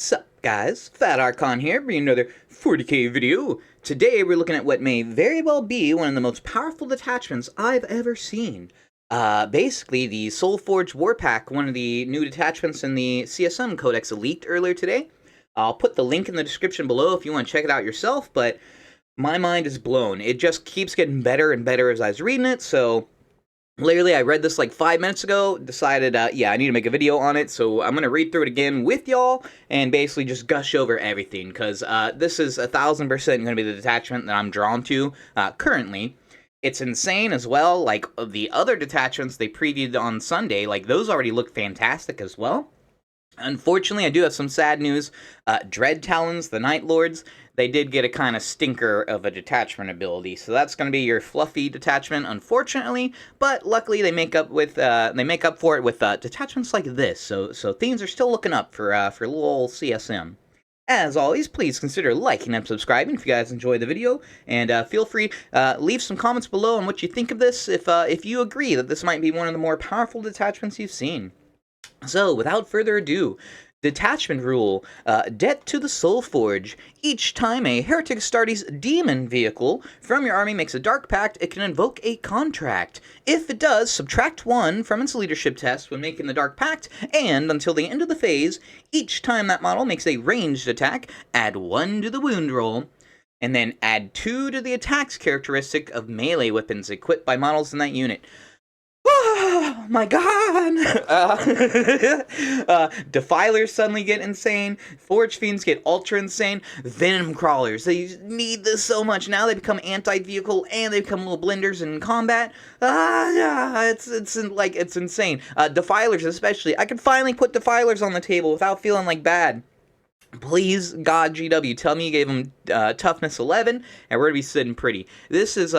Sup guys, Fat Archon here, bringing another 40k video. Today we're looking at what may very well be one of the most powerful detachments I've ever seen. Basically the Soulforged Warpack, one of the new detachments in the CSM Codex, leaked earlier today. I'll put the link in the description below if you want to check it out yourself, but my mind is blown. It just keeps getting better and better as I was reading it, so literally, I read this like 5 minutes ago, decided, yeah, I need to make a video on it, so I'm going to read through it again with y'all, and basically just gush over everything, because this is 1000% going to be the detachment that I'm drawn to currently. It's insane as well, like, the other detachments they previewed on Sunday, like, those already look fantastic as well. Unfortunately, I do have some sad news. Dread Talons, the Night Lords, they did get a kind of stinker of a detachment ability, so that's going to be your fluffy detachment, unfortunately. But luckily, they make up for it with detachments like this. So things are still looking up for little old CSM. As always, please consider liking and subscribing if you guys enjoy the video, and feel free leave some comments below on what you think of this. If you agree that this might be one of the more powerful detachments you've seen. So, without further ado, detachment rule. Debt to the Soulforge. Each time a Heretic Astartes demon vehicle from your army makes a Dark Pact, it can invoke a contract. If it does, subtract 1 from its leadership test when making the Dark Pact, and until the end of the phase, each time that model makes a ranged attack, add 1 to the wound roll. And then add 2 to the attacks characteristic of melee weapons equipped by models in that unit. Oh my god! Defilers suddenly get insane. Forgefiends get ultra insane. Venomcrawlers, they need this so much. Now they become anti-vehicle and they become little blenders in combat. It's insane. Defilers especially. I can finally put Defilers on the table without feeling like bad. Please, God, GW, tell me you gave him toughness 11, and we're gonna be sitting pretty. This is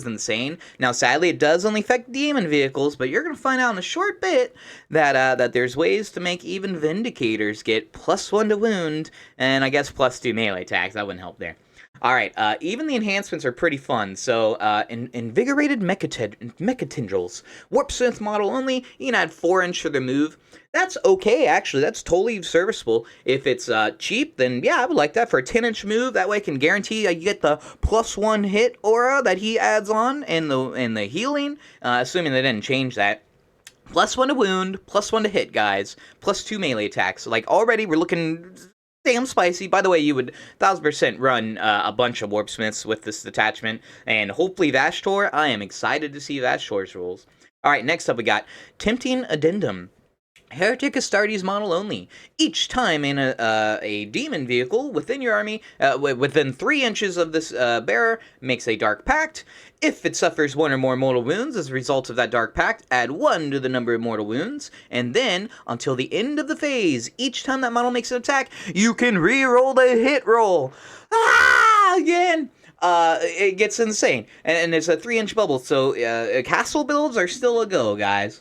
insane. Now, sadly, it does only affect demon vehicles, but you're gonna find out in a short bit that there's ways to make even Vindicators get +1 to wound, and I guess +2 melee attacks. That wouldn't help there. Alright, even the enhancements are pretty fun. So, invigorated mechatendrils. Warpsmiths model only, you can add 4-inch for the move. That's okay, actually. That's totally serviceable. If it's cheap, then yeah, I would like that for a 10-inch move. That way I can guarantee you get the +1 hit aura that he adds on in the healing, assuming they didn't change that. +1 to wound, +1 to hit, guys. +2 melee attacks. So, like, already we're looking damn spicy. By the way, you would 1000% run a bunch of Warpsmiths with this detachment, and hopefully Vashtorr. I am excited to see Vashtorr's rules. Alright, next up we got Tempting Addendum. Heretic Astartes model only. Each time in a demon vehicle within your army, within 3 inches of this bearer, makes a Dark Pact. If it suffers 1 or more mortal wounds as a result of that Dark Pact, add 1 to the number of mortal wounds. And then, until the end of the phase, each time that model makes an attack, you can re-roll the hit roll. Again! It gets insane. And it's a 3-inch bubble, so castle builds are still a go, guys.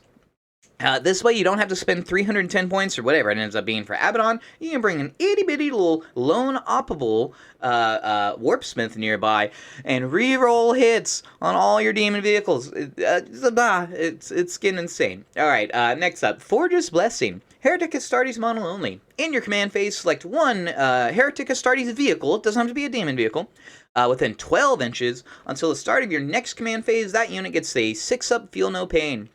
This way, you don't have to spend 310 points or whatever it ends up being for Abaddon. You can bring an itty-bitty little lone-oppable Warpsmith nearby and re-roll hits on all your demon vehicles. It's getting insane. Alright, next up, Forge's Blessing. Heretic Astartes model only. In your command phase, select 1 Heretic Astartes vehicle. It doesn't have to be a demon vehicle. Within 12 inches. Until the start of your next command phase, that unit gets a 6-up Feel No Pain.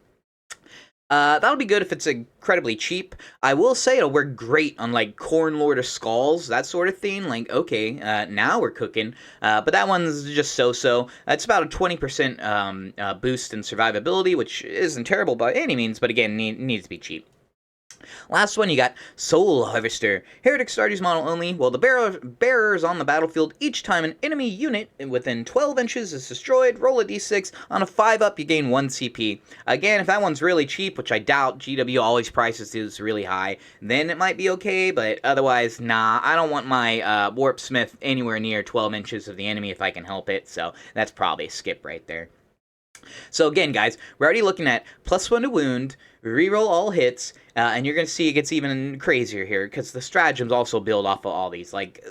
That'll be good if it's incredibly cheap. I will say it'll work great on, like, Khorne Lord of Skulls, that sort of thing. Like, okay, now we're cooking. But that one's just so-so. It's about a 20% boost in survivability, which isn't terrible by any means, but again, needs to be cheap. Last one, you got Soul Harvester. Heretic Astartes model only. Well, the bearer is on the battlefield each time an enemy unit within 12 inches is destroyed. Roll a d6. On a 5-up, you gain 1 CP. Again, if that one's really cheap, which I doubt, GW always prices this really high, then it might be okay, but otherwise, nah. I don't want my Warpsmith anywhere near 12 inches of the enemy if I can help it, so that's probably a skip right there. So again, guys, we're already looking at +1 to wound, reroll all hits, and you're going to see it gets even crazier here, because the stratagems also build off of all these. Like,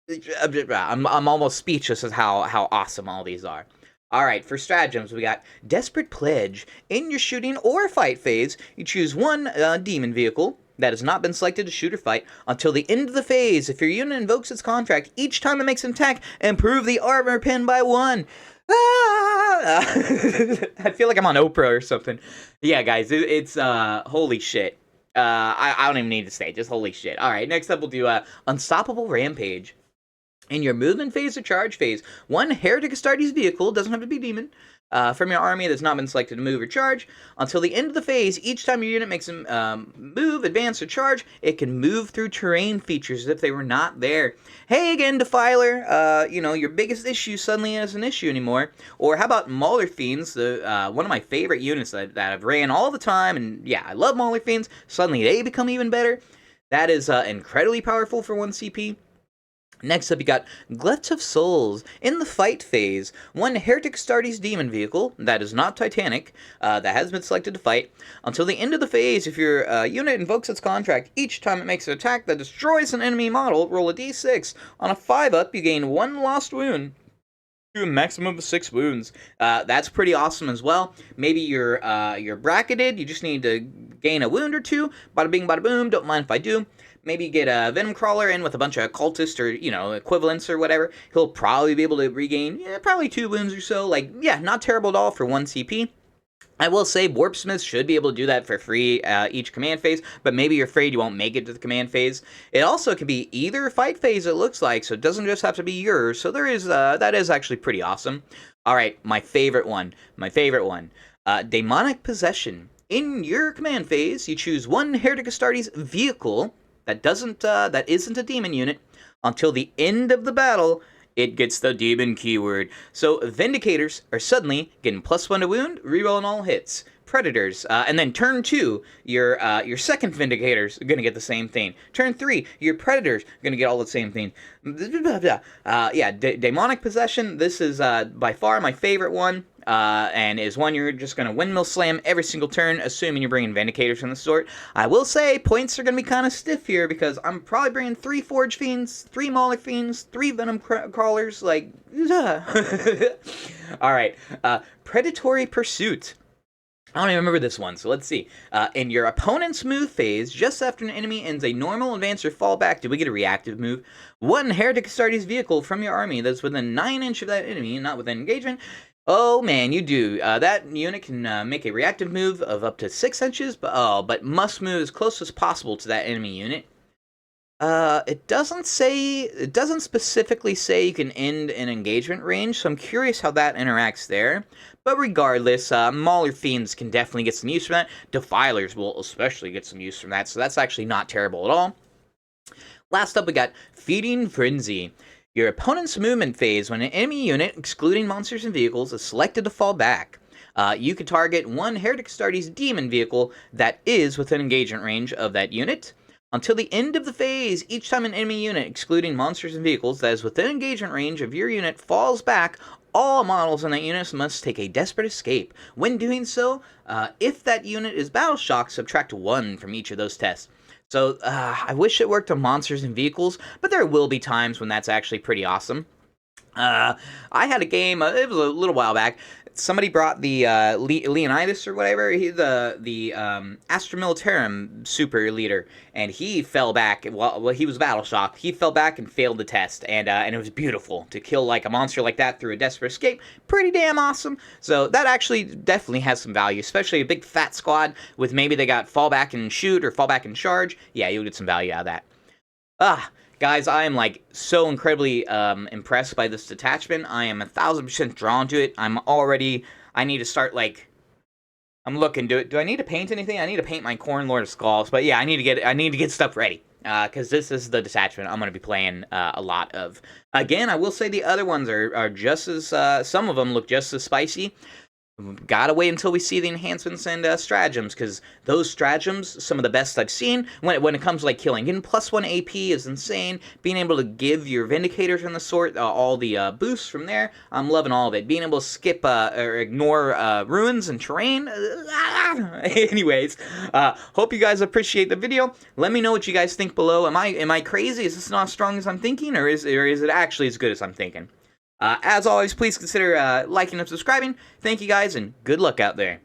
I'm almost speechless as how awesome all these are. Alright, for stratagems, we got Desperate Pledge. In your shooting or fight phase, you choose 1 demon vehicle. that has not been selected to shoot or fight until the end of the phase. If your unit invokes its contract, each time it makes an attack, improve the armor pin by 1. Ah! I feel like I'm on Oprah or something. Yeah, guys, it's holy shit. I don't even need to say, just holy shit. All right, next up we'll do Unstoppable Rampage. In your movement phase or charge phase, one Heretic Astartes vehicle, doesn't have to be demon, from your army that's not been selected to move or charge. Until the end of the phase, each time your unit makes a move, advance, or charge, it can move through terrain features as if they were not there. Hey again, Defiler, you know, your biggest issue suddenly isn't an issue anymore. Or how about Maulerfiends, one of my favorite units that I've ran all the time, and yeah, I love Maulerfiends. Suddenly they become even better. That is incredibly powerful for 1 CP. Next up, you got Glut of Souls. In the fight phase, one Heretic Astartes demon vehicle, that is not Titanic, that has been selected to fight. Until the end of the phase, if your unit invokes its contract, each time it makes an attack that destroys an enemy model, roll a d6. On a 5-up, you gain 1 lost wound to a maximum of 6 wounds. That's pretty awesome as well. Maybe you're bracketed, you just need to gain a wound or 2. Bada bing, bada boom, don't mind if I do. Maybe get a Venomcrawler in with a bunch of cultists or, you know, equivalents or whatever. He'll probably be able to regain, probably 2 wounds or so. Like, yeah, not terrible at all for 1 CP. I will say Warpsmiths should be able to do that for free each command phase, but maybe you're afraid you won't make it to the command phase. It also can be either fight phase, it looks like, so it doesn't just have to be yours. So there is that is actually pretty awesome. All right, my favorite one. Demonic Possession. In your command phase, you choose one Heretic Astartes vehicle that isn't a demon unit. Until the end of the battle, it gets the demon keyword. So Vindicators are suddenly getting +1 to wound, rerolling all hits. Predators, and then turn 2, your second Vindicator's gonna get the same thing. Turn 3, your Predators gonna get all the same thing. Yeah, Demonic Possession, this is by far my favorite one. And is one you're just going to windmill slam every single turn, assuming you're bringing Vindicators from the sort. I will say, points are going to be kind of stiff here, because I'm probably bringing 3 Forgefiends, 3 Maulerfiends, 3 Venomcrawlers, like, Alright, Predatory Pursuit. I don't even remember this one, so let's see. In your opponent's move phase, just after an enemy ends a normal advance or fallback, do we get a reactive move? One Heretic Astartes vehicle from your army that's within 9 inches of that enemy, not within engagement. Oh man, you do. That unit can make a reactive move of up to 6 inches, but must move as close as possible to that enemy unit. It doesn't specifically say you can end an engagement range, so I'm curious how that interacts there. But regardless, Maulerfiends can definitely get some use from that. Defilers will especially get some use from that, so that's actually not terrible at all. Last up, we got Feeding Frenzy. Your opponent's movement phase, when an enemy unit, excluding monsters and vehicles, is selected to fall back. You can target one Heretic Astartes demon vehicle that is within engagement range of that unit. Until the end of the phase, each time an enemy unit, excluding monsters and vehicles, that is within engagement range of your unit falls back, all models in that unit must take a desperate escape. When doing so, if that unit is battle shocked, subtract 1 from each of those tests. So, I wish it worked on monsters and vehicles, but there will be times when that's actually pretty awesome. I had a game, it was a little while back. Somebody brought the Leonidas or whatever, the Astra Militarum super leader, and he fell back. Well, he was battle shocked. He fell back and failed the test, and it was beautiful to kill like a monster like that through a desperate escape. Pretty damn awesome. So that actually definitely has some value, especially a big fat squad with maybe they got fall back and shoot or fall back and charge. Yeah, you'll get some value out of that. Guys, I am like so incredibly impressed by this detachment. I am 1000% drawn to it. I need to start I'm looking. Do I need to paint anything? I need to paint my Khorne Lord of Skulls. But yeah, I need to get stuff ready. Because this is the detachment I'm going to be playing a lot of. Again, I will say the other ones are just as, some of them look just as spicy. Gotta wait until we see the enhancements and stratagems, because those stratagems, some of the best I've seen when it comes to like killing. Getting +1 AP is insane. Being able to give your Vindicators and the sort all the boosts from there, I'm loving all of it. Being able to skip or ignore ruins and terrain. Anyways, hope you guys appreciate the video. Let me know what you guys think below. Am I crazy? Is this not as strong as I'm thinking, or is it actually as good as I'm thinking? As always, please consider liking and subscribing. Thank you guys, and good luck out there.